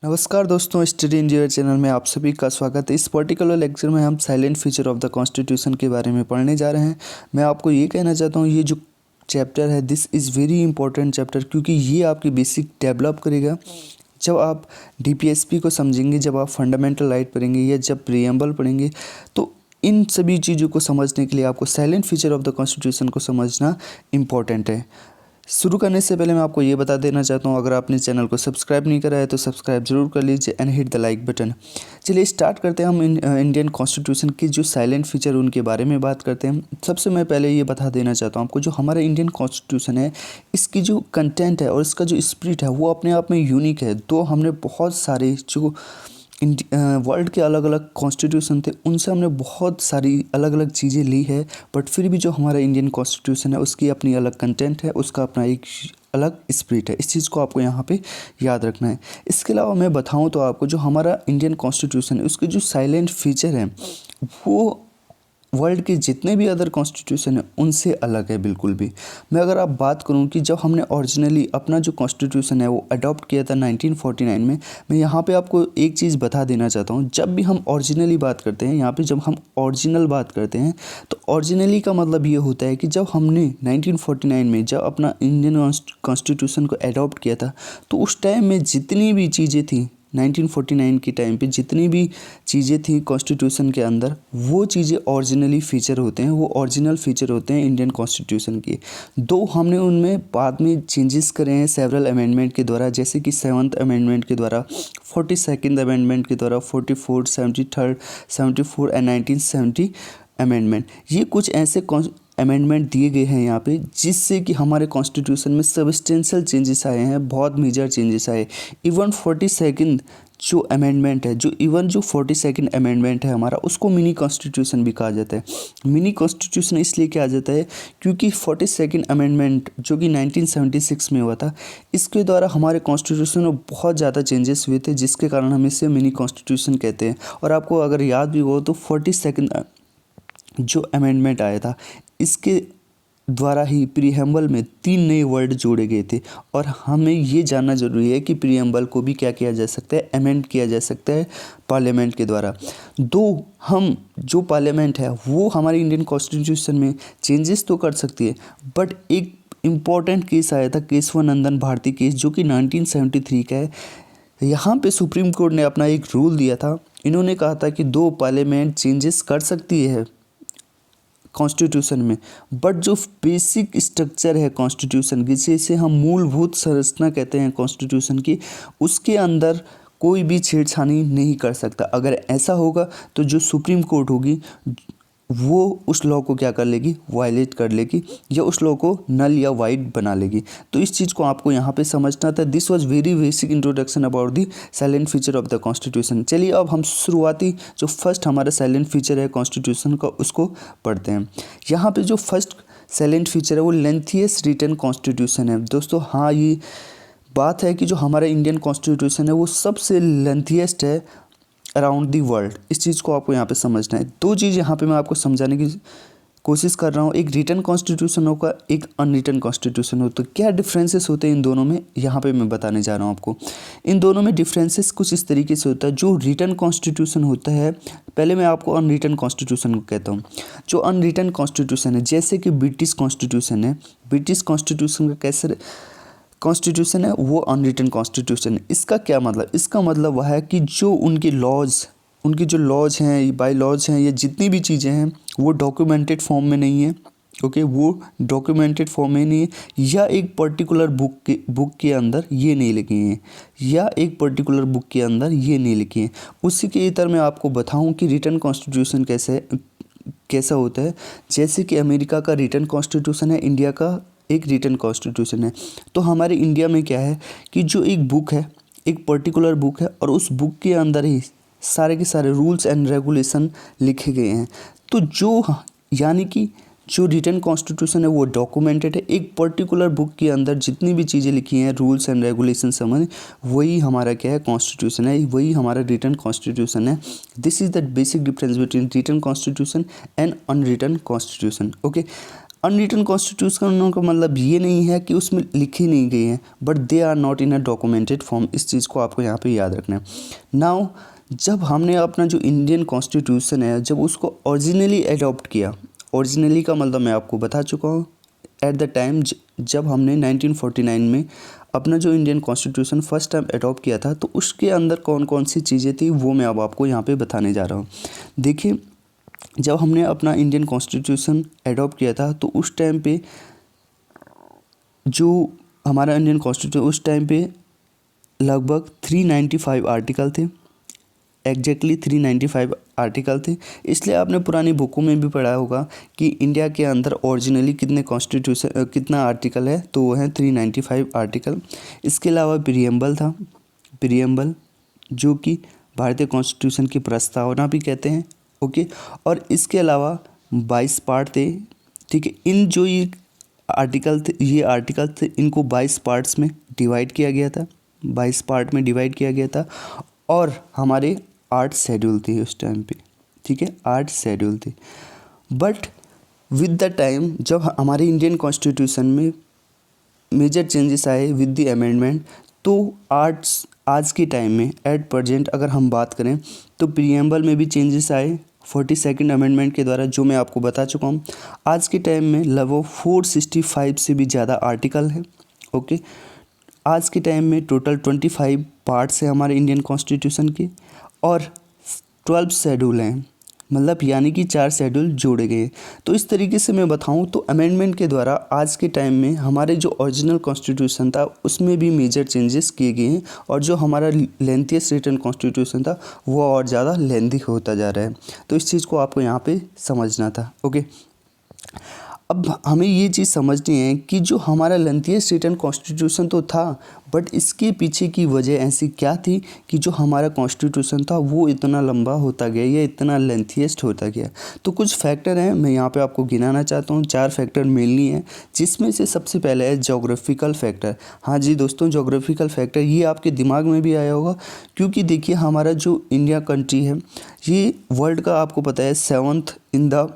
नमस्कार दोस्तों, study India channel में आप सभी का स्वागत है। इस पर्टिकुलर लेक्चर में हम silent feature of the constitution के बारे में पढ़ने जा रहे हैं। मैं आपको ये कहना चाहता हूँ, ये जो चैप्टर है this is very important chapter, क्योंकि ये आपकी बेसिक डेवलप करेगा। जब आप डीपीएसपी को समझेंगे, जब आप फंडामेंटल राइट पढ़ेंगे या जब प्रीएम्बल पढ़ेंगे, तो इन सभी चीज़ों को समझने के लिए आपको silent feature of the constitution को समझना इम्पॉर्टेंट है। शुरू करने से पहले मैं आपको ये बता देना चाहता हूँ, अगर आपने चैनल को सब्सक्राइब नहीं करा है तो सब्सक्राइब जरूर कर लीजिए and hit the like button. चलिए स्टार्ट करते हैं। हम इंडियन कॉन्स्टिट्यूशन की जो साइलेंट फीचर उनके बारे में बात करते हैं। सबसे मैं पहले ये बता देना चाहता हूँ आपको, जो हमारा इंडियन कॉन्स्टिट्यूशन है, इसकी जो कंटेंट है और इसका जो स्पिरिट है वो अपने आप में यूनिक है। तो हमने बहुत सारे जो वर्ल्ड के अलग अलग कॉन्स्टिट्यूशन थे उनसे हमने बहुत सारी अलग अलग चीज़ें ली है, बट फिर भी जो हमारा इंडियन कॉन्स्टिट्यूशन है उसकी अपनी अलग कंटेंट है, उसका अपना एक अलग स्पिरिट है। इस चीज़ को आपको यहाँ पे याद रखना है। इसके अलावा मैं बताऊँ तो आपको, जो हमारा इंडियन कॉन्स्टिट्यूशन है उसके जो साइलेंट फीचर है वो वर्ल्ड के जितने भी अदर कॉन्स्टिट्यूशन है उनसे अलग है बिल्कुल भी। मैं अगर आप बात करूं कि जब हमने ओरिजिनली अपना जो कॉन्स्टिट्यूशन है वो अडॉप्ट किया था 1949 में, मैं यहाँ पे आपको एक चीज़ बता देना चाहता हूँ। जब भी हम ओरिजिनली बात करते हैं, यहाँ पे जब हम ओरिजिनल बात करते हैं, तो ओरिजिनली का मतलब ये होता है कि जब हमने 1949 में जब अपना इंडियन कॉन्स्टिट्यूशन को अडॉप्ट किया था, तो उस टाइम में जितनी भी चीज़ें थी 1949 के टाइम पे, जितनी भी चीज़ें थी कॉन्स्टिट्यूशन के अंदर, वो चीज़ें ओरिजिनली फ़ीचर होते हैं, वो ओरिजिनल फ़ीचर होते हैं इंडियन कॉन्स्टिट्यूशन के। दो हमने उनमें बाद में चेंजेस करे हैं सेवरल अमेंडमेंट के द्वारा, जैसे कि 7th अमेंडमेंट के द्वारा, 42nd अमेंडमेंट के द्वारा, 44, 73rd, 74 एंड 1970 अमेंडमेंट। ये कुछ ऐसे अमेंडमेंट दिए गए हैं यहाँ पे, जिससे कि हमारे कॉन्स्टिट्यूशन में सब्सटेंशियल चेंजेस आए हैं, बहुत मेजर चेंजेस आए। इवन 42nd जो अमेंडमेंट है, जो 42nd अमेंडमेंट है हमारा, उसको मिनी कॉन्स्टिट्यूशन भी कहा जाता है। मिनी कॉन्स्टिट्यूशन इसलिए कहा जाता है क्योंकि 42nd अमेंडमेंट जो कि 1976 में हुआ था, इसके द्वारा हमारे कॉन्स्टिट्यूशन में बहुत ज़्यादा चेंजेस हुए थे, जिसके कारण हम इसे मिनी कॉन्स्टिट्यूशन कहते हैं। और आपको अगर याद भी हो तो 42nd जो अमेंडमेंट आया था, इसके द्वारा ही प्रीएम्बल में 3 नए वर्ड जोड़े गए थे। और हमें ये जानना जरूरी है कि प्रीएम्बल को भी क्या किया जा सकता है, अमेंड किया जा सकता है पार्लियामेंट के द्वारा। हम जो पार्लियामेंट है वो हमारे इंडियन कॉन्स्टिट्यूशन में चेंजेस तो कर सकती है, बट एक इम्पॉर्टेंट केस आया था, केशवानंदन भारती केस, जो कि 1973 का है। यहाँ पे सुप्रीम कोर्ट ने अपना एक रूल दिया था। इन्होंने कहा था कि 2 पार्लियामेंट चेंजेस कर सकती है कॉन्स्टिट्यूशन में, बट जो बेसिक स्ट्रक्चर है कॉन्स्टिट्यूशन की, जिसे हम मूलभूत संरचना कहते हैं कॉन्स्टिट्यूशन की, उसके अंदर कोई भी छेड़छाड़ी नहीं कर सकता। अगर ऐसा होगा तो जो सुप्रीम कोर्ट होगी वो उस लॉ को क्या कर लेगी, वायलेट कर लेगी, या उस लॉ को नल या वाइड बना लेगी। तो इस चीज़ को आपको यहाँ पे समझना था। This was very basic introduction about the silent feature of the constitution. चलिए अब हम शुरुआती जो फर्स्ट हमारा साइलेंट फीचर है कॉन्स्टिट्यूशन का, उसको पढ़ते हैं। यहाँ पे जो फर्स्ट साइलेंट फीचर है वो लेंथिएस्ट रिटन कॉन्स्टिट्यूशन है। दोस्तों हाँ, ये बात है कि जो हमारा इंडियन कॉन्स्टिट्यूशन है वो सबसे लेंथिएस्ट है अराउंड दी वर्ल्ड। इस चीज़ को आपको यहाँ पे समझना है। 2 चीज़ यहाँ पे मैं आपको समझाने की कोशिश कर रहा हूँ। एक रिटन कॉन्स्टिट्यूशन होगा, एक अनरिटन कॉन्स्टिट्यूशन होता है। क्या डिफरेंसेस होते हैं इन दोनों में, यहाँ पे मैं बताने जा रहा हूँ आपको। इन दोनों में डिफरेंसेस कुछ इस तरीके से होता है। जो रिटन कॉन्स्टिट्यूशन होता है, पहले मैं आपको अनरिटन कॉन्स्टिट्यूशन को कहता हूँ। जो अनरिटन कॉन्स्टिट्यूशन है, जैसे कि ब्रिटिश कॉन्स्टिट्यूशन है, ब्रिटिश कॉन्स्टिट्यूशन का कैसे कॉन्स्टिट्यूशन है, वो अनरिटन कॉन्स्टिट्यूशन है। इसका क्या मतलब, इसका मतलब वह है कि जो उनकी जो लॉज हैं, बाई लॉज हैं, ये जितनी भी चीज़ें हैं वो डॉक्यूमेंटेड फॉर्म में नहीं है। ओके, वो डॉक्यूमेंटेड फॉर्म में नहीं है, या एक पर्टिकुलर बुक के अंदर ये नहीं लिखी हैं, या एक पर्टिकुलर बुक के अंदर ये नहीं लिखी हैं। उसी के इतर मैं आपको बताऊं कि रिटन कॉन्स्टिट्यूशन कैसा होता है। जैसे कि अमेरिका का रिटन कॉन्स्टिट्यूशन है, इंडिया का एक रिटन कॉन्स्टिट्यूशन है। तो हमारे इंडिया में क्या है कि जो एक बुक है, एक पर्टिकुलर बुक है, और उस बुक के अंदर ही सारे के सारे रूल्स एंड रेगुलेशन लिखे गए हैं। तो यानी कि जो रिटन कॉन्स्टिट्यूशन है वो डॉक्यूमेंटेड है। एक पर्टिकुलर बुक के अंदर जितनी भी चीज़ें लिखी हैं, रूल्स एंड रेगुलेशन समझ, वही हमारा क्या है, कॉन्स्टिट्यूशन है, वही हमारा रिटन कॉन्स्टिट्यूशन है। This is the basic difference between written constitution and unwritten constitution. Okay, unwritten constitution का मतलब ये नहीं है कि उसमें लिखी नहीं गई है, but they are not in a documented form. इस चीज़ को आपको यहाँ पे याद रखना है। नाउ जब हमने अपना जो इंडियन कॉन्स्टिट्यूशन है जब उसको ओरिजिनली अडॉप्ट किया, ओरिजिनली का मतलब मैं आपको बता चुका हूँ एट द टाइम जब हमने 1949 में अपना जो Indian constitution first time adopt किया था, तो उसके अंदर कौन कौन सी चीज़ें थी वो मैं अब आपको यहाँ पे बताने जा रहा हूँ। देखिए, जब हमने अपना इंडियन कॉन्स्टिट्यूशन अडॉप्ट किया था तो उस टाइम पे जो हमारा इंडियन कॉन्स्टिट्यूशन उस टाइम पे लगभग 395 आर्टिकल थे, एग्जैक्टली 395 आर्टिकल थे। इसलिए आपने पुरानी बुकों में भी पढ़ा होगा कि इंडिया के अंदर ओरिजिनली कितना आर्टिकल है, तो वो है 395 आर्टिकल। इसके अलावा प्रीएम्बल था, प्रीएम्बल जो कि भारतीय कॉन्स्टिट्यूशन की प्रस्तावना भी कहते हैं, ओके। और इसके अलावा 22 पार्ट थे, ठीक है। इन जो ये आर्टिकल थे इनको 22 पार्ट्स में डिवाइड किया गया था, 22 पार्ट में डिवाइड किया गया था। और हमारे 8 शेड्यूल थे उस टाइम पे, ठीक है, 8 शेड्यूल थे। बट विद द टाइम जब हमारे इंडियन कॉन्स्टिट्यूशन में मेजर चेंजेस आए विद द अमेंडमेंट, तो आज के टाइम में एट प्रेजेंट अगर हम बात करें तो प्रीएम्बल में भी चेंजेस आए 42nd अमेंडमेंट के द्वारा, जो मैं आपको बता चुका हूँ। आज के टाइम में लगभग 465 से भी ज़्यादा आर्टिकल है, ओके। आज के टाइम में टोटल 25 पार्ट्स है हमारे इंडियन कॉन्स्टिट्यूशन के, और 12 शेड्यूल हैं, मतलब यानी कि 4 शेड्यूल जोड़े गए। तो इस तरीके से मैं बताऊं तो अमेंडमेंट के द्वारा आज के टाइम में हमारे जो ओरिजिनल कॉन्स्टिट्यूशन था उसमें भी मेजर चेंजेस किए गए हैं, और जो हमारा लेंथीएस्ट रिटन कॉन्स्टिट्यूशन था वो और ज़्यादा लेंथी होता जा रहा है। तो इस चीज़ को आपको यहाँ पे समझना था, ओके। अब हमें ये चीज़ समझनी है कि जो हमारा लेंथीएस्ट रिटन कॉन्स्टिट्यूशन तो था, बट इसके पीछे की वजह ऐसी क्या थी कि जो हमारा कॉन्स्टिट्यूशन था वो इतना लंबा होता गया या इतना लेंथीएस्ट होता गया। तो कुछ फैक्टर हैं, मैं यहाँ पे आपको गिनाना चाहता हूँ। 4 फैक्टर मेनली हैं, जिसमें से सबसे पहले है जोग्राफिकल फैक्टर। हाँ जी दोस्तों, जोग्राफिकल फैक्टर ये आपके दिमाग में भी आया होगा, क्योंकि देखिए हमारा जो इंडिया कंट्री है ये वर्ल्ड का आपको पता है 7th in the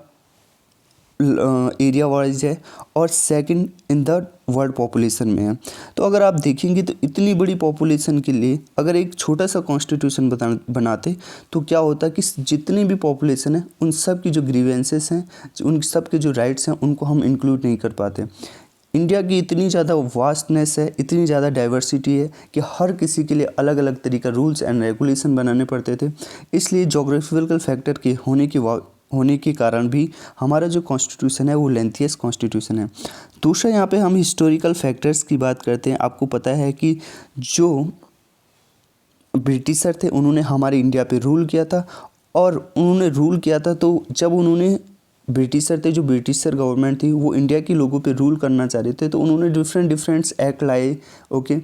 area wise है, और second in the world population में है। तो अगर आप देखेंगे तो इतनी बड़ी पॉपुलेशन के लिए अगर एक छोटा सा कॉन्स्टिट्यूशन बनाते तो क्या होता कि जितनी भी पॉपुलेशन है उन सब की जो ग्रीवेंसेस हैं, उन सब के जो राइट्स हैं, उनको हम इंक्लूड नहीं कर पाते। इंडिया की इतनी ज़्यादा वास्टनेस है, इतनी ज़्यादा डाइवर्सिटी है कि हर किसी के लिए अलग अलग तरीका रूल्स एंड रेगुलेशन बनाने पड़ते थे। इसलिए जोग्राफिकल फैक्टर के होने के कारण भी हमारा जो कॉन्स्टिट्यूशन है वो लेंथीएस्ट कॉन्स्टिट्यूशन है। दूसरा यहाँ पे हम हिस्टोरिकल फैक्टर्स की बात करते हैं। आपको पता है कि जो ब्रिटिशर थे उन्होंने हमारे इंडिया पे रूल किया था, और उन्होंने रूल किया था तो जब उन्होंने ब्रिटिशर थे, जो ब्रिटिशर गवर्नमेंट थी वो इंडिया के लोगों पे रूल करना चाह रहे थे, तो उन्होंने डिफरेंट एक्ट लाए, ओके।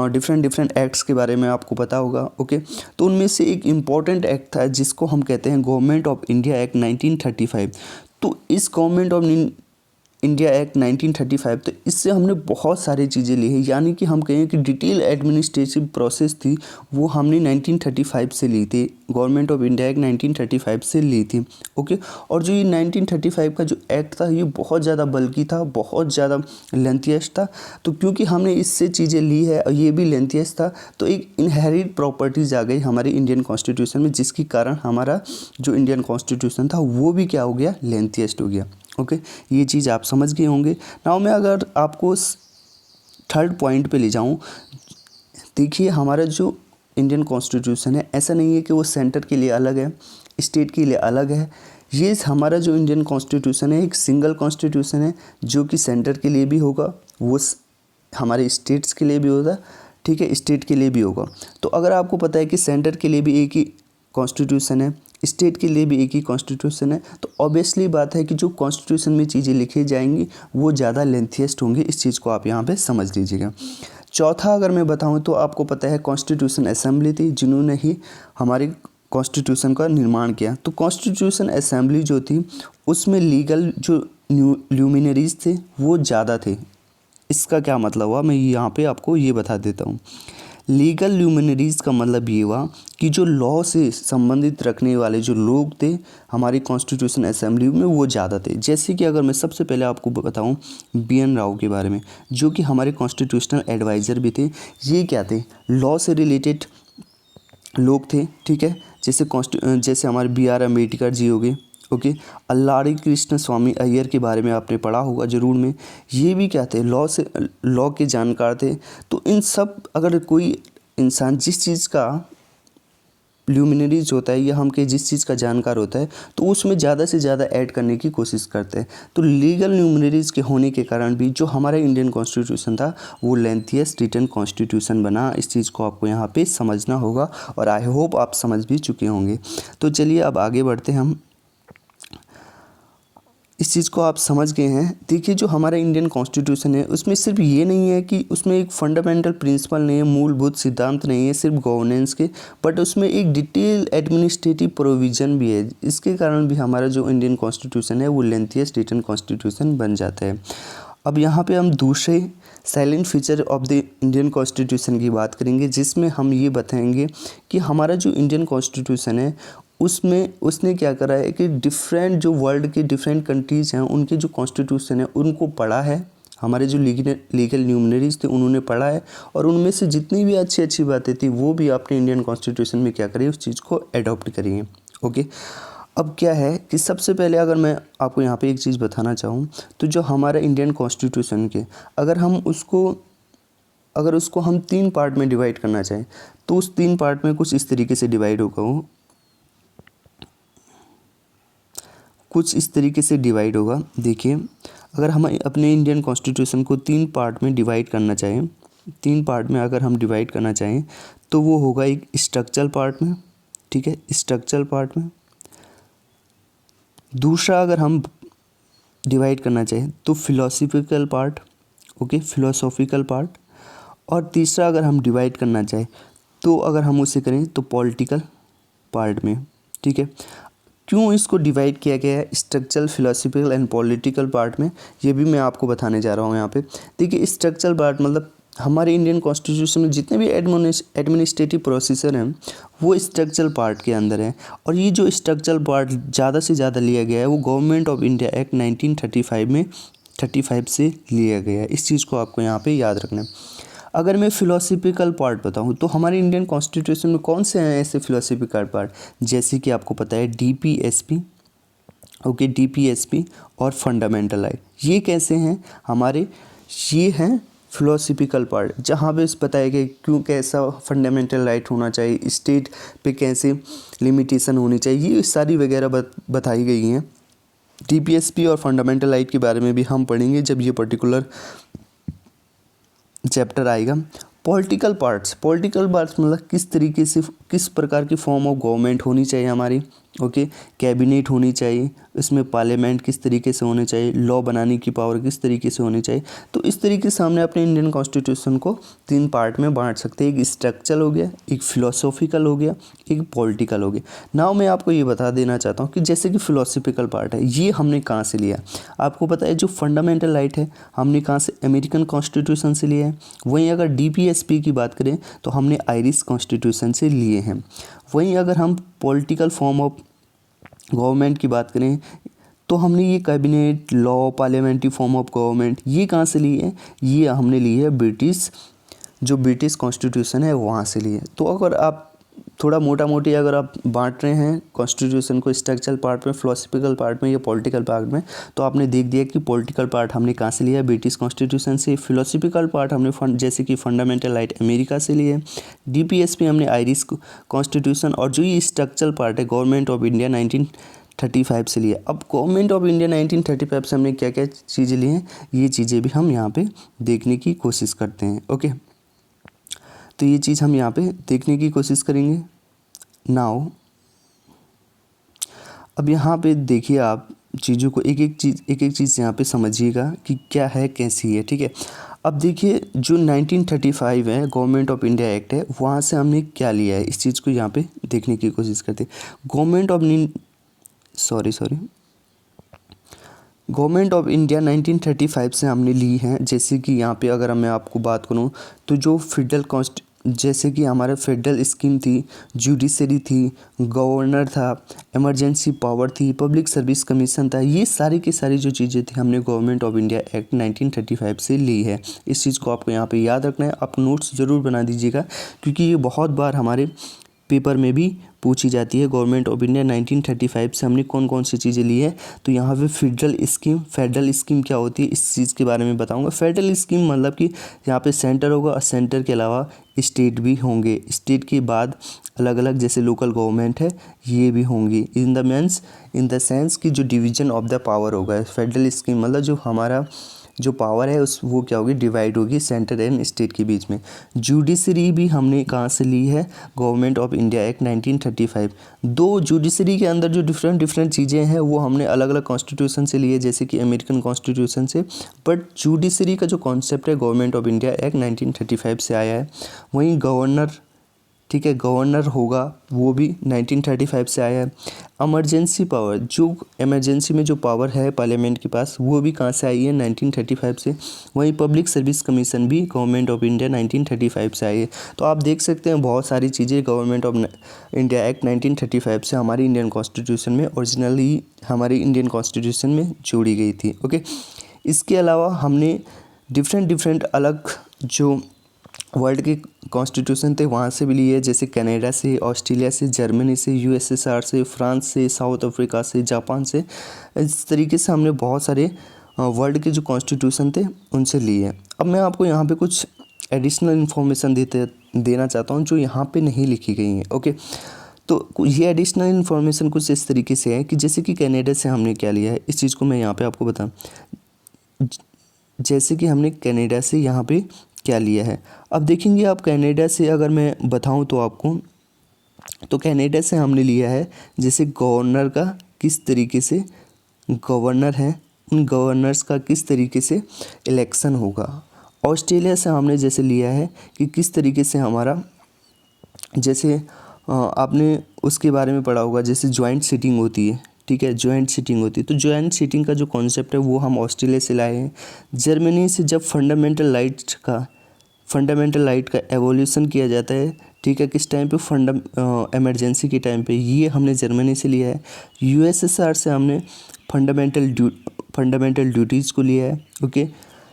डिफरेंट एक्ट्स के बारे में आपको पता होगा, ओके। तो उनमें से एक इम्पॉर्टेंट एक्ट था जिसको हम कहते हैं गवर्नमेंट ऑफ इंडिया एक्ट 1935। तो इस गवर्नमेंट ऑफ इंडिया एक्ट 1935, तो इससे हमने बहुत सारी चीज़ें ली है, यानी कि हम कहें कि डिटेल एडमिनिस्ट्रेटिव प्रोसेस थी वो हमने 1935 से ली थी, गवर्नमेंट ऑफ इंडिया एक्ट 1935 से ली थी, ओके। और जो ये 1935 का जो एक्ट था ये बहुत ज़्यादा बल्कि था, बहुत ज़्यादा लेंथीएस्ट था। तो क्योंकि हमने इससे चीज़ें ली है और ये भी लेंथीएस्ट था, तो एक इनहेरिट प्रॉपर्टीज़ आ गई हमारे इंडियन कॉन्स्टिट्यूशन में, जिसके कारण हमारा जो इंडियन कॉन्स्टिट्यूशन था वो भी क्या हो गया, लेंथीएस्ट हो गया, ओके। ये चीज़ आप समझ गए होंगे। नाउ मैं अगर आपको थर्ड पॉइंट पे ले जाऊं, देखिए हमारा जो इंडियन कॉन्स्टिट्यूशन है ऐसा नहीं है कि वो सेंटर के लिए अलग है, स्टेट के लिए अलग है। ये हमारा जो इंडियन कॉन्स्टिट्यूशन है एक सिंगल कॉन्स्टिट्यूशन है, जो कि सेंटर के लिए भी होगा, वो हमारे स्टेट्स के लिए भी होगा, ठीक है, स्टेट के लिए भी होगा। तो अगर आपको पता है कि सेंटर के लिए भी एक ही कॉन्स्टिट्यूशन है, स्टेट के लिए भी एक ही कॉन्स्टिट्यूशन है, तो ऑब्वियसली बात है कि जो कॉन्स्टिट्यूशन में चीज़ें लिखी जाएंगी वो ज़्यादा लेंथीएस्ट होंगी। इस चीज़ को आप यहाँ पे समझ लीजिएगा। चौथा अगर मैं बताऊँ तो आपको पता है कॉन्स्टिट्यूशन असेंबली थी, जिन्होंने ही हमारे कॉन्स्टिट्यूशन का निर्माण किया। तो कॉन्स्टिट्यूशन असेंबली जो थी उसमें लीगल जो ल्यूमिनरीज थे वो ज़्यादा थे। इसका क्या मतलब हुआ, मैं यहाँ पे आपको ये बता देता हूँ। लीगल ल्यूमिनरीज का मतलब ये हुआ कि जो लॉ से संबंधित रखने वाले जो लोग थे हमारी कॉन्स्टिट्यूशन असेंबली में वो ज़्यादा थे। जैसे कि अगर मैं सबसे पहले आपको बताऊं BN राव के बारे में, जो कि हमारे कॉन्स्टिट्यूशनल एडवाइज़र भी थे। ये क्या थे, लॉ से रिलेटेड लोग थे, ठीक है। जैसे हमारे BR अम्बेडकर जी हो गए, ओके। अल्लारी कृष्ण स्वामी अय्यर के बारे में आपने पढ़ा होगा जरूर में। ये भी क्या थे, लॉ के जानकार थे। तो इन सब, अगर कोई इंसान जिस चीज़ का ल्यूमिनरीज होता है या हम के जिस चीज़ का जानकार होता है तो उसमें ज़्यादा से ज़्यादा ऐड करने की कोशिश करते हैं। तो लीगल ल्यूमिनरीज के होने के कारण भी जो हमारा इंडियन कॉन्स्टिट्यूशन था वो लेंथिएस्ट रिटन कॉन्स्टिट्यूशन बना। इस चीज़ को आपको यहाँ पे समझना होगा और आई होप आप समझ भी चुके होंगे। तो चलिए अब आगे बढ़ते हैं हम। इस चीज़ को आप समझ गए हैं। देखिए जो हमारा इंडियन कॉन्स्टिट्यूशन है उसमें सिर्फ ये नहीं है कि उसमें एक फंडामेंटल प्रिंसिपल नहीं है, मूलभूत सिद्धांत नहीं है सिर्फ गवर्नेंस के, बट उसमें एक डिटेल एडमिनिस्ट्रेटिव प्रोविज़न भी है। इसके कारण भी हमारा जो इंडियन कॉन्स्टिट्यूशन है वो लेंथिएस्ट रिटन कॉन्स्टिट्यूशन बन जाता है। अब यहाँ पे हम दूसरे silent feature of the Indian constitution की बात करेंगे, जिसमें हम ये बताएंगे कि हमारा जो इंडियन कॉन्स्टिट्यूशन है उसमें उसने क्या करा है कि डिफरेंट जो वर्ल्ड के डिफरेंट कंट्रीज़ हैं उनके जो कॉन्स्टिट्यूशन है उनको पढ़ा है। हमारे जो लीगल ल्यूमिनरीज थे उन्होंने पढ़ा है और उनमें से जितनी भी अच्छी अच्छी बातें थी वो भी अपने इंडियन कॉन्स्टिट्यूशन में क्या करिए, उस चीज़ को एडॉप्ट करिए, ओके। अब क्या है कि सबसे पहले अगर मैं आपको यहाँ पे एक चीज़ बताना चाहूँ तो जो हमारा इंडियन कॉन्स्टिट्यूशन के अगर उसको हम 3 पार्ट में डिवाइड करना चाहें तो उस 3 पार्ट में कुछ इस तरीके से डिवाइड होगा, वो कुछ इस तरीके से डिवाइड होगा। देखिए अगर हम अपने इंडियन कॉन्स्टिट्यूशन को 3 पार्ट में डिवाइड करना चाहें, 3 पार्ट में अगर हम डिवाइड करना चाहें तो वो होगा एक स्ट्रक्चरल पार्ट में, ठीक है, स्ट्रक्चरल पार्ट में। दूसरा अगर हम डिवाइड करना चाहें तो philosophical part, okay, philosophical part. और तीसरा अगर हम डिवाइड करना चाहें तो अगर हम उसे करें तो पॉलिटिकल पार्ट में, ठीक है। क्यों इसको डिवाइड किया गया है structural, philosophical and political part में, ये भी मैं आपको बताने जा रहा हूँ यहाँ पे। देखिए स्ट्रक्चरल पार्ट मतलब हमारे इंडियन कॉन्स्टिट्यूशन में जितने भी एडमिनिस्ट्रेटिव प्रोसीजर हैं वो स्ट्रक्चरल पार्ट के अंदर है। और ये जो स्ट्रक्चरल पार्ट ज़्यादा से ज़्यादा लिया गया है वो गवर्नमेंट ऑफ इंडिया एक्ट 1935 से लिया गया है। इस चीज़ को आपको यहाँ पे याद रखना है। अगर मैं फिलोसॉफिकल पार्ट बताऊँ तो हमारे इंडियन कॉन्स्टिट्यूशन में कौन से हैं ऐसे फिलोसॉफिकल पार्ट, जैसे कि आपको पता है DPSP, ओके, DPSP और फंडामेंटल राइट। ये कैसे हैं हमारे, ये हैं फिलोसॉफिकल पार्ट, जहाँ पे बताया गया क्यों कैसा फंडामेंटल राइट होना चाहिए, स्टेट पे कैसे लिमिटेशन होनी चाहिए, ये सारी वगैरह बताई गई हैं। DPSP और फंडामेंटल राइट के बारे में भी हम पढ़ेंगे जब ये पर्टिकुलर चैप्टर आएगा। पॉलिटिकल पार्ट्स मतलब किस तरीके से, किस प्रकार की फॉर्म ऑफ गवर्नमेंट होनी चाहिए हमारी, ओके, कैबिनेट होनी चाहिए, इसमें पार्लियामेंट किस तरीके से होने चाहिए, लॉ बनाने की पावर किस तरीके से होनी चाहिए। तो इस तरीके से हमने अपने इंडियन कॉन्स्टिट्यूशन को 3 पार्ट में बांट सकते हैं, एक स्ट्रक्चरल हो गया, एक फिलोसॉफिकल हो गया, एक पॉलिटिकल हो गया। नाउ मैं आपको ये बता देना चाहता हूँ कि जैसे कि फिलोसॉफिकल पार्ट है ये हमने कहाँ से लिया। आपको पता है जो फंडामेंटल राइट है हमने कहाँ से, अमेरिकन कॉन्स्टिट्यूशन से लिया है। वहीं अगर DPSP की बात करें तो हमने आयरिश कॉन्स्टिट्यूशन से लिए हैं। वहीं अगर हम पॉलिटिकल फॉर्म ऑफ गवर्नमेंट की बात करें तो हमने ये cabinet, law, parliamentary form of government ये कहाँ से ली है, ये हमने ली है ब्रिटिश कॉन्स्टिट्यूशन है वहाँ से ली है। तो अगर आप थोड़ा मोटा मोटी अगर आप बांट रहे हैं कॉन्स्टिट्यूशन को स्ट्रक्चरल पार्ट में, फिलोसॉफिकल पार्ट में या पॉलिटिकल पार्ट में, तो आपने देख दिया कि पॉलिटिकल पार्ट हमने कहाँ से लिया, ब्रिटिश कॉन्स्टिट्यूशन से। फिलोसॉफिकल पार्ट हमने जैसे कि फंडामेंटल राइट अमेरिका से लिए, DPSP हमने आयरिश कॉन्स्टिट्यूशन, और जो ये स्ट्रक्चरल पार्ट है गवर्नमेंट ऑफ इंडिया 1935 से लिया। अब गवर्नमेंट ऑफ इंडिया 1935 से हमने क्या क्या चीज़ें ली हैं ये चीज़ें भी हम यहाँ पे देखने की कोशिश करते हैं, ओके। तो ये चीज़ हम यहाँ पे देखने की कोशिश करेंगे। नाउ अब यहाँ पे देखिए आप चीज़ों को एक एक चीज़ यहाँ पे समझिएगा कि क्या है कैसी है, ठीक है। अब देखिए जो 1935 है गवर्नमेंट ऑफ इंडिया एक्ट है, वहाँ से हमने क्या लिया है इस चीज़ को यहाँ पे देखने की कोशिश करते हैं। गवर्नमेंट ऑफ इंडिया 1935 से हमने ली है। जैसे कि यहाँ पे अगर मैं आपको बात करूँ तो जो जैसे कि हमारा फेडरल स्कीम थी, जुडिशरी थी, गवर्नर था, इमरजेंसी पावर थी, पब्लिक सर्विस कमीशन था, ये सारी की सारी जो चीज़ें थी हमने गवर्नमेंट ऑफ इंडिया एक्ट 1935 से ली है। इस चीज़ को आपको यहाँ पे याद रखना है। आप नोट्स ज़रूर बना दीजिएगा क्योंकि ये बहुत बार हमारे पेपर में भी पूछी जाती है। गवर्नमेंट ऑफ इंडिया 1935 से हमने कौन कौन सी चीज़ें ली है। तो यहाँ पे फेडरल स्कीम क्या होती है इस चीज़ के बारे में बताऊंगा। फेडरल स्कीम मतलब कि यहाँ पे सेंटर होगा और सेंटर के अलावा स्टेट भी होंगे। स्टेट के बाद अलग अलग जैसे लोकल गवर्नमेंट है ये भी होंगी। इन द सेंस कि जो डिवीजन ऑफ द पावर होगा, फेडरल स्कीम मतलब जो हमारा जो पावर है उस वो क्या होगी, डिवाइड होगी सेंटर एंड स्टेट के बीच में। जुडिशरी भी हमने कहाँ से ली है, गवर्नमेंट ऑफ इंडिया एक्ट 1935। दो जुडिशरी के अंदर जो डिफरेंट चीज़ें हैं वो हमने अलग अलग कॉन्स्टिट्यूशन से लिए, जैसे कि अमेरिकन कॉन्स्टिट्यूशन से। बट जुडिशरी का जो कॉन्सेप्ट है गवर्नमेंट ऑफ इंडिया एक्ट 1935 से आया है। वहीं गवर्नर, ठीक है, गवर्नर होगा वो भी 1935 से आया है। इमरजेंसी पावर, जो इमरजेंसी में जो पावर है पार्लियामेंट के पास, वो भी कहाँ से आई है, 1935 से। वहीं पब्लिक सर्विस कमीशन भी गवर्नमेंट ऑफ इंडिया 1935 से आई है। तो आप देख सकते हैं बहुत सारी चीज़ें गवर्नमेंट ऑफ इंडिया एक्ट 1935 से हमारी इंडियन कॉन्स्टिट्यूशन में, ओरिजिनली हमारी इंडियन कॉन्स्टिट्यूशन में जोड़ी गई थी। ओके, इसके अलावा हमने डिफरेंट अलग जो वर्ल्ड के कॉन्स्टिट्यूशन थे वहाँ से भी लिए है, जैसे कनाडा से, ऑस्ट्रेलिया से, जर्मनी से, यूएसएसआर से, फ्रांस से, साउथ अफ्रीका से, जापान से। इस तरीके से हमने बहुत सारे वर्ल्ड के जो कॉन्स्टिट्यूशन थे उनसे लिए हैं। अब मैं आपको यहाँ पे कुछ एडिशनल इन्फॉर्मेशन देना चाहता हूँ जो यहाँ पे नहीं लिखी गई हैं। ओके, तो ये एडिशनल इन्फॉर्मेशन कुछ इस तरीके से है कि जैसे कि कनाडा से हमने क्या लिया है, इस चीज़ को मैं यहाँ पे आपको बताऊँ। जैसे कि हमने कनाडा से यहाँ पे क्या लिया है, अब देखेंगे आप कनाडा से अगर मैं बताऊं तो आपको, तो कनाडा से हमने लिया है जैसे गवर्नर का किस तरीके से, गवर्नर है उन गवर्नर्स का किस तरीके से इलेक्शन होगा। ऑस्ट्रेलिया से हमने जैसे लिया है कि किस तरीके से हमारा, जैसे आपने उसके बारे में पढ़ा होगा जैसे जॉइंट सीटिंग होती है, ठीक है, जॉइंट सीटिंग होती है। तो जॉइंट सीटिंग का जो कॉन्सेप्ट है वो हम ऑस्ट्रेलिया से लाए हैं। जर्मनी से जब फंडामेंटल राइट का एवोल्यूशन किया जाता है, ठीक है, किस टाइम पे, इमरजेंसी के टाइम पे, ये हमने जर्मनी से लिया है। यूएसएसआर से हमने फंडामेंटल ड्यूटीज़ को लिया है। ओके,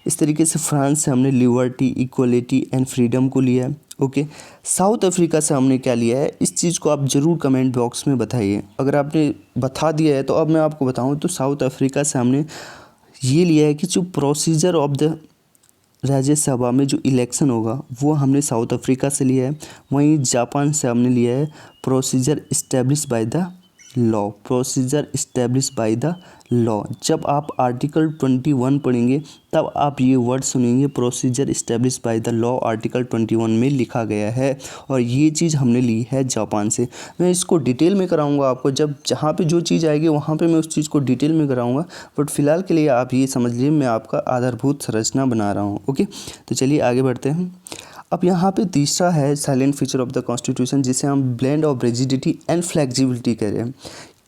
इस तरीके से फ्रांस से हमने लिबर्टी, इक्वलिटी एंड फ्रीडम को लिया है। ओके, साउथ अफ्रीका से हमने क्या लिया है, इस चीज़ को आप ज़रूर कमेंट बॉक्स में बताइए। अगर आपने बता दिया है तो अब मैं आपको बताऊं तो साउथ अफ्रीका से हमने ये लिया है कि जो प्रोसीजर ऑफ द राज्यसभा में जो इलेक्शन होगा वो हमने साउथ अफ्रीका से लिया है। वहीं जापान से हमने लिया है procedure establish by the law, procedure establish by the law. जब आप आर्टिकल 21 पढ़ेंगे तब आप ये वर्ड सुनेंगे, procedure establish by the law article 21 में लिखा गया है। और ये चीज़ हमने ली है जापान से। मैं इसको डिटेल में कराऊंगा आपको, जब जहाँ पे जो चीज़ आएगी वहाँ पे मैं उस चीज़ को डिटेल में कराऊंगा। बट फिलहाल के लिए आप ये समझ लीजिए मैं आपका आधारभूत संरचना बना रहा हूँ। ओके, तो चलिए आगे बढ़ते हैं। अब यहाँ पे तीसरा है silent feature of the constitution, जिसे हम blend of rigidity and flexibility कह रहे हैं।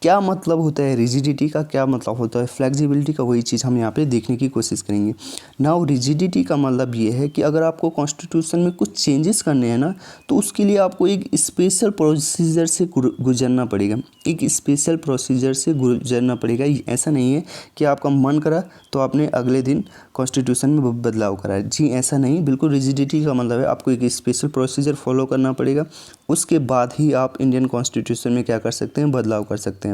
क्या मतलब होता है रिजिडिटी का, क्या मतलब होता है फ्लेक्सिबिलिटी का, वही चीज़ हम यहाँ पे देखने की कोशिश करेंगे। नाउ रिजिडिटी का मतलब ये है कि अगर आपको कॉन्स्टिट्यूशन में कुछ चेंजेस करने हैं ना, तो उसके लिए आपको एक स्पेशल प्रोसीजर से गुजरना पड़ेगा, एक स्पेशल प्रोसीजर से गुजरना पड़ेगा। ऐसा नहीं है कि आपका मन करा तो आपने अगले दिन कॉन्स्टिट्यूशन में बदलाव करा, जी ऐसा नहीं। बिल्कुल रिजिडिटी का मतलब है आपको एक स्पेशल प्रोसीजर फॉलो करना पड़ेगा, उसके बाद ही आप इंडियन कॉन्स्टिट्यूशन में क्या कर सकते हैं, बदलाव कर सकते हैं।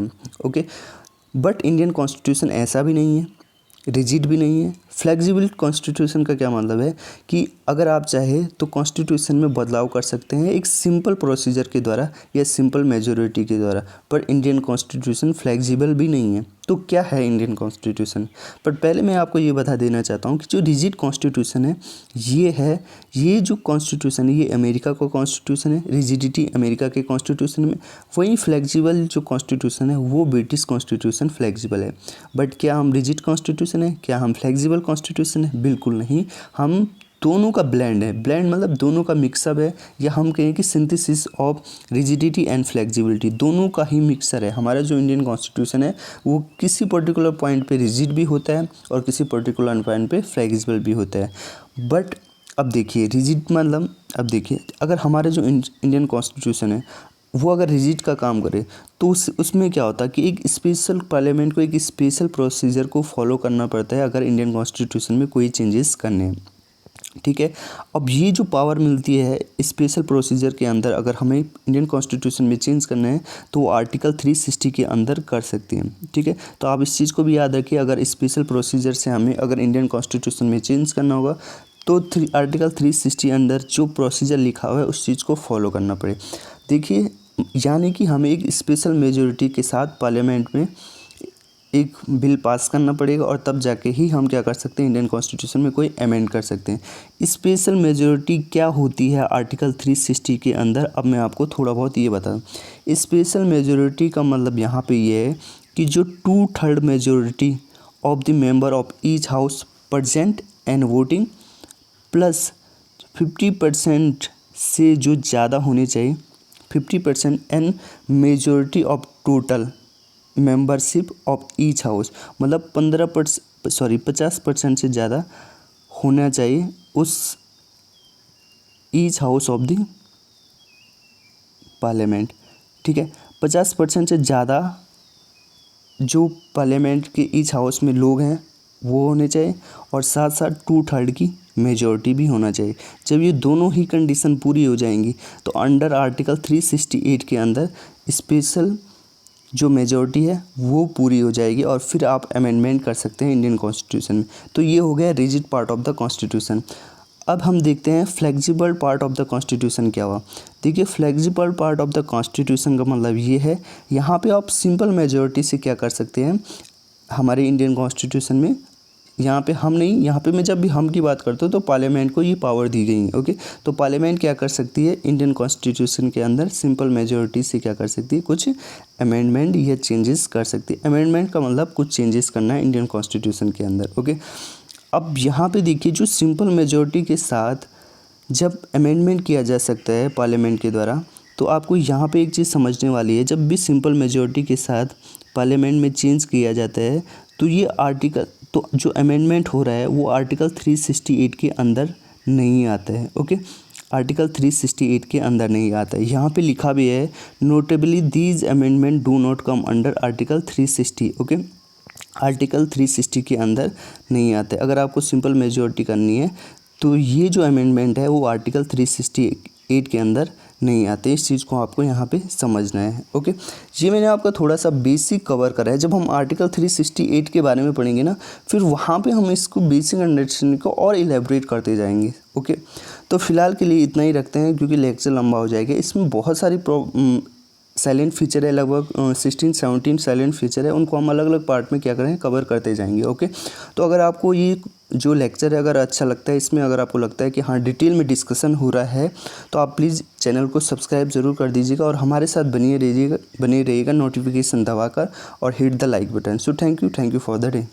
ओके, बट इंडियन कॉन्स्टिट्यूशन ऐसा भी नहीं है, रिजिड भी नहीं है। फ्लेक्सिबल कॉन्स्टिट्यूशन का क्या मतलब है कि अगर आप चाहे तो कॉन्स्टिट्यूशन में बदलाव कर सकते हैं एक सिंपल प्रोसीजर के द्वारा या सिंपल मेजोरिटी के द्वारा, पर इंडियन कॉन्स्टिट्यूशन फ्लेक्सिबल भी नहीं है। तो क्या है इंडियन कॉन्स्टिट्यूशन, बट पहले मैं आपको ये बता देना चाहता हूँ कि जो रिजिड कॉन्स्टिट्यूशन है ये जो कॉन्स्टिट्यूशन है ये अमेरिका का कॉन्स्टिट्यूशन है, रिजिडिटी अमेरिका के कॉन्स्टिट्यूशन में। वहीं फ्लेक्सिबल जो कॉन्स्टिट्यूशन है वो ब्रिटिश कॉन्स्टिट्यूशन फ्लेक्सिबल है। बट क्या हम रिजिड कॉन्स्टिट्यूशन है, क्या हम फ्लेक्सिबल कॉन्स्टिट्यूशन है, बिल्कुल नहीं। हम दोनों का ब्लेंड है, ब्लेंड मतलब दोनों का मिक्सअप है, या हम कहें कि synthesis of rigidity and flexibility, दोनों का ही मिक्सर है। हमारा जो इंडियन कॉन्स्टिट्यूशन है वो किसी पर्टिकुलर पॉइंट पे रिजिड भी होता है और किसी पर्टिकुलर पॉइंट पे फ्लेक्सिबल भी होता है। बट अब देखिए रिजिड मतलब, अब देखिए अगर हमारे जो इंडियन कॉन्स्टिट्यूशन है वो अगर रिजिड का काम करे तो उसमें क्या होता है कि एक स्पेशल पार्लियामेंट को एक स्पेशल प्रोसीजर को फॉलो करना पड़ता है अगर इंडियन कॉन्स्टिट्यूशन में कोई चेंजेस करने हैं, ठीक है। अब ये जो पावर मिलती है स्पेशल प्रोसीजर के अंदर, अगर हमें इंडियन कॉन्स्टिट्यूशन में चेंज करना है तो वो आर्टिकल 360 के अंदर कर सकते हैं, ठीक है। तो आप इस चीज़ को भी याद रखिए, अगर स्पेशल प्रोसीजर से हमें अगर इंडियन कॉन्स्टिट्यूशन में चेंज करना होगा तो आर्टिकल 360 अंदर जो प्रोसीजर लिखा हुआ है उस चीज़ को फॉलो करना पड़े। देखिए यानी कि हमें एक स्पेशल मेजोरिटी के साथ पार्लियामेंट में एक बिल पास करना पड़ेगा और तब जाके ही हम क्या कर सकते हैं, इंडियन कॉन्स्टिट्यूशन में कोई अमेंड कर सकते हैं। स्पेशल मेजोरिटी क्या होती है आर्टिकल 360 के अंदर, अब मैं आपको थोड़ा बहुत ये बता दूँ। स्पेशल मेजोरिटी का मतलब यहाँ पे ये है कि जो 2/3 majority of the member of each house present and voting plus 50% से जो ज़्यादा होने चाहिए, 50% and majority of total membership of each house, मतलब 50% से ज़्यादा होना चाहिए उस each house of the parliament, ठीक है। 50% से ज़्यादा जो पार्लियामेंट के ईच हाउस में लोग हैं वो होने चाहिए और साथ साथ 2/3 की मेजॉरिटी भी होना चाहिए। जब ये दोनों ही कंडीशन पूरी हो जाएंगी तो अंडर आर्टिकल 368 के अंदर स्पेशल जो मेजॉरिटी है वो पूरी हो जाएगी और फिर आप अमेंडमेंट कर सकते हैं इंडियन कॉन्स्टिट्यूशन में। तो ये हो गया rigid part of the constitution. अब हम देखते हैं flexible part of the constitution क्या हुआ। देखिए flexible part of the constitution का मतलब ये है, यहाँ पे आप सिंपल मेजॉरिटी से क्या कर सकते हैं हमारे इंडियन कॉन्स्टिट्यूशन में। यहाँ पे हम नहीं, यहाँ पे मैं जब भी हम की बात करता हूँ तो पार्लियामेंट को ये पावर दी गई है, ओके। तो पार्लियामेंट क्या कर सकती है इंडियन कॉन्स्टिट्यूशन के अंदर सिंपल मेजॉरिटी से क्या कर सकती है, कुछ अमेंडमेंट या चेंजेस कर सकती है। अमेंडमेंट का मतलब कुछ चेंजेस करना है इंडियन कॉन्स्टिट्यूशन के अंदर, ओके। अब यहाँ पे देखिए जो सिंपल मेजॉरिटी के साथ जब अमेंडमेंट किया जा सकता है पार्लियामेंट के द्वारा, तो आपको यहाँ पे एक चीज़ समझने वाली है। जब भी सिंपल मेजॉरिटी के साथ पार्लियामेंट में चेंज किया जाता है तो ये आर्टिकल, तो जो अमेंडमेंट हो रहा है वो आर्टिकल 368 के अंदर नहीं आता है, ओके। आर्टिकल 368 के अंदर नहीं आता है। यहाँ पे लिखा भी है notably these amendment do not come under article 360, okay. Article 360 के अंदर नहीं आते। अगर आपको सिंपल मेजॉरिटी करनी है तो ये जो अमेंडमेंट है वो आर्टिकल 368 के अंदर नहीं आते। इस चीज़ को आपको यहाँ पे समझना है, ओके। ये मैंने आपका थोड़ा सा बेसिक कवर करा है। जब हम आर्टिकल 368 के बारे में पढ़ेंगे ना, फिर वहाँ पे हम इसको बेसिक अंडरस्टैंडिंग को और इलेबरेट करते जाएंगे, ओके। तो फिलहाल के लिए इतना ही रखते हैं क्योंकि लेक्चर लंबा हो जाएगा। इसमें बहुत सारी साइलेंट फीचर है, लगभग 16-17 साइलेंट फीचर है। उनको हम अलग अलग पार्ट में क्या करें, कवर करते जाएंगे, ओके। तो अगर आपको ये जो लेक्चर है अगर अच्छा लगता है, इसमें अगर आपको लगता है कि हाँ डिटेल में डिस्कशन हो रहा है, तो आप प्लीज़ चैनल को सब्सक्राइब ज़रूर कर दीजिएगा और हमारे साथ बने रहिएगा नोटिफिकेशन दबाकर और hit the like button. So thank you for the day.